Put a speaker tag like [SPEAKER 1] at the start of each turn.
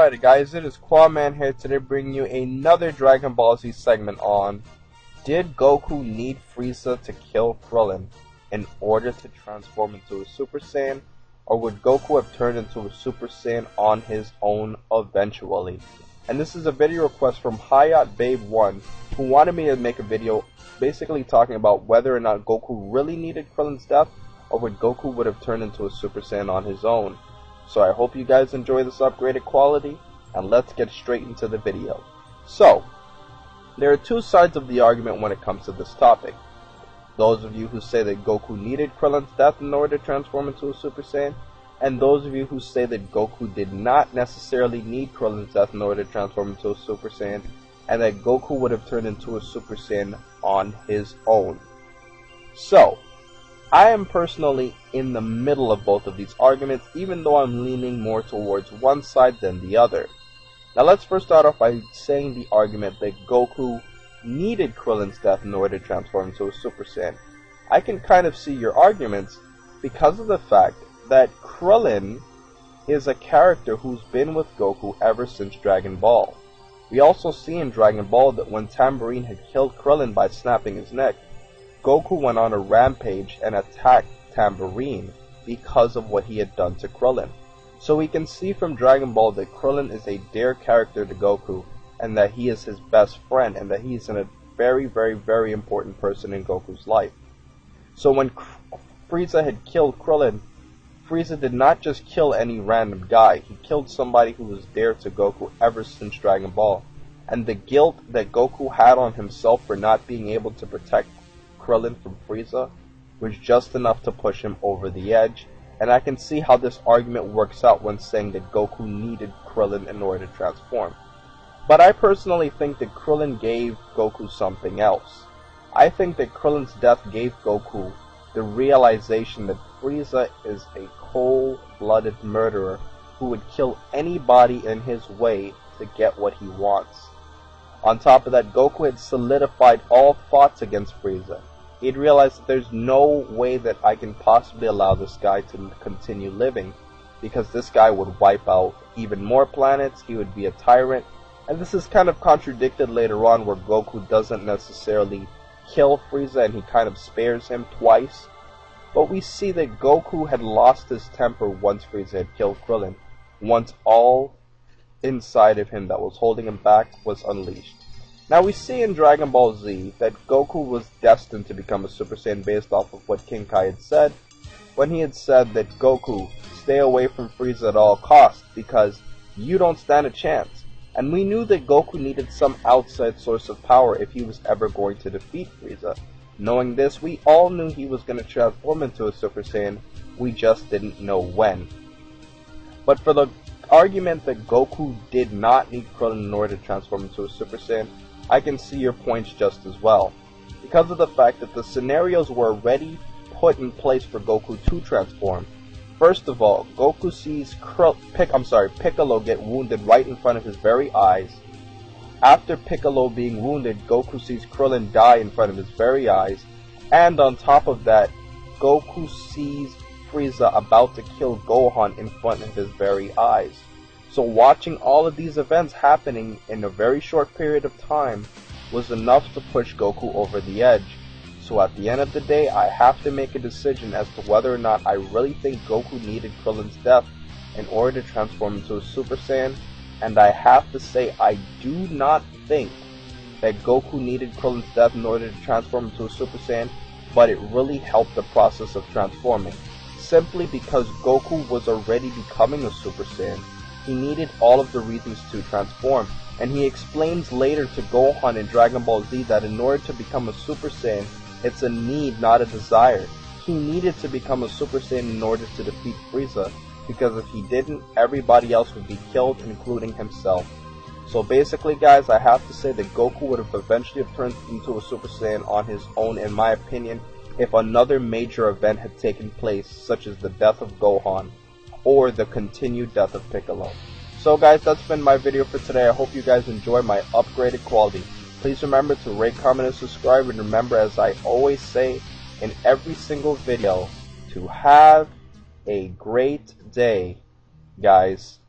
[SPEAKER 1] Alright guys, it is Quaman here today bringing you another Dragon Ball Z segment on did Goku need Frieza to kill Krillin in order to transform into a Super Saiyan, or would Goku have turned into a Super Saiyan on his own eventually? And this is a video request from Hayat Babe 1, who wanted me to make a video basically talking about whether or not Goku really needed Krillin's death, or would Goku would have turned into a Super Saiyan on his own. So I hope you guys enjoy this upgraded quality, and let's get straight into the video. So, there are two sides of the argument when it comes to this topic. Those of you who say that Goku needed Krillin's death in order to transform into a Super Saiyan, and those of you who say that Goku did not necessarily need Krillin's death in order to transform into a Super Saiyan, and that Goku would have turned into a Super Saiyan on his own. So, I am personally in the middle of both of these arguments, even though I'm leaning more towards one side than the other. Now let's first start off by saying the argument that Goku needed Krillin's death in order to transform into a Super Saiyan. I can kind of see your arguments because of the fact that Krillin is a character who's been with Goku ever since Dragon Ball. We also see in Dragon Ball that when Tambourine had killed Krillin by snapping his neck, Goku went on a rampage and attacked Tambourine because of what he had done to Krillin. So we can see from Dragon Ball that Krillin is a dear character to Goku, and that he is his best friend, and that he's a very, very, very important person in Goku's life. So when Frieza had killed Krillin, Frieza did not just kill any random guy, he killed somebody who was dear to Goku ever since Dragon Ball. And the guilt that Goku had on himself for not being able to protect Krillin from Frieza was just enough to push him over the edge, and I can see how this argument works out when saying that Goku needed Krillin in order to transform. But I personally think that Krillin gave Goku something else. I think that Krillin's death gave Goku the realization that Frieza is a cold-blooded murderer who would kill anybody in his way to get what he wants. On top of that, Goku had solidified all thoughts against Frieza. He'd realized that there's no way that I can possibly allow this guy to continue living, because this guy would wipe out even more planets, he would be a tyrant, and this is kind of contradicted later on where Goku doesn't necessarily kill Frieza and he kind of spares him twice. But we see that Goku had lost his temper once Frieza had killed Krillin, once all inside of him that was holding him back was unleashed. Now we see in Dragon Ball Z that Goku was destined to become a Super Saiyan based off of what King Kai had said, when he had said that Goku, stay away from Frieza at all costs because you don't stand a chance. And we knew that Goku needed some outside source of power if he was ever going to defeat Frieza. Knowing this, we all knew he was going to transform into a Super Saiyan, we just didn't know when. But for the argument that Goku did not need Krillin in order to transform into a Super Saiyan, I can see your points just as well, because of the fact that the scenarios were already put in place for Goku to transform. First of all, Goku sees Piccolo get wounded right in front of his very eyes. After Piccolo being wounded, Goku sees Krillin die in front of his very eyes, and on top of that, Goku sees Frieza about to kill Gohan in front of his very eyes. So watching all of these events happening in a very short period of time was enough to push Goku over the edge. So at the end of the day, I have to make a decision as to whether or not I really think Goku needed Krillin's death in order to transform into a Super Saiyan, and I have to say I do not think that Goku needed Krillin's death in order to transform into a Super Saiyan, but it really helped the process of transforming. Simply because Goku was already becoming a Super Saiyan, he needed all of the reasons to transform, and he explains later to Gohan in Dragon Ball Z that in order to become a Super Saiyan, it's a need, not a desire. He needed to become a Super Saiyan in order to defeat Frieza, because if he didn't, everybody else would be killed, including himself. So basically guys, I have to say that Goku would have eventually turned into a Super Saiyan on his own, in my opinion, if another major event had taken place, such as the death of Gohan, or the continued death of Piccolo. So guys, that's been my video for today. I hope you guys enjoy my upgraded quality. Please remember to rate, comment, and subscribe, and remember, as I always say in every single video, to have a great day, guys.